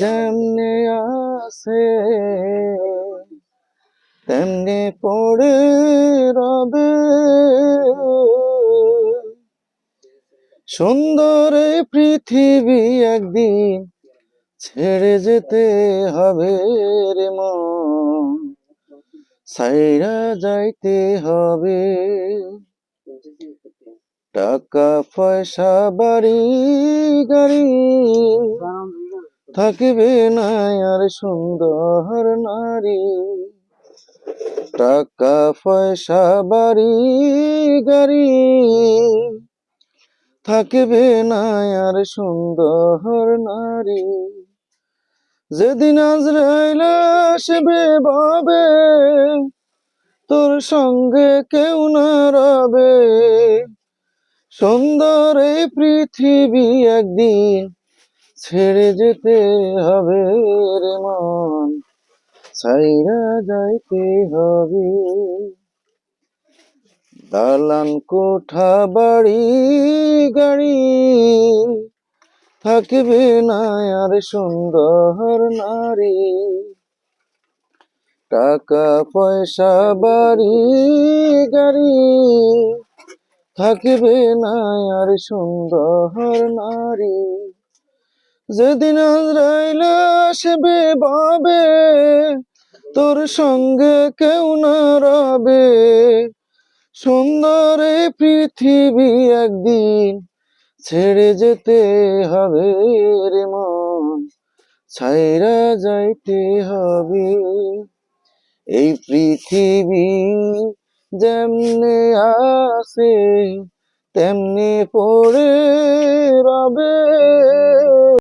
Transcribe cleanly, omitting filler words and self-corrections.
যেমনে আছে তেমনি পড়ে রবে। সুন্দর এই পৃথিবী একদিন ছেড়ে যেতে হবে রে মন, ছাইরা যাইতে হবে। টাকা পয়সা বাড়ি গাড়ি থাকবে না আর সুন্দর নারী। টাকা পয়সা বাড়ি গাড়ি থাকবে না আর সুন্দর নারী। যেদিন আজরাইল আসবে ভাবে তোর সঙ্গে কেউ না রবে। সুন্দর এই পৃথিবী একদিন ছেড়ে যেতে হবে রে মন, ছাইরা যাইতে হবে। দালান কোঠা বাড়ি গাড়ি থাকবে না আর সুন্দর নারী। টাকা পয়সা বাড়ি গাড়ি থাকবে না আর সুন্দর নারী। যেদিন আজরাইল আসবে ভাবে তোর সঙ্গে কেউ না রবে। সুন্দর এই পৃথিবী একদিন ছেড়ে যেতে হবে রে মন, ছাইরা যাইতে হবে। এই পৃথিবী যেমনে আছে তেমনি পড়ে রবে।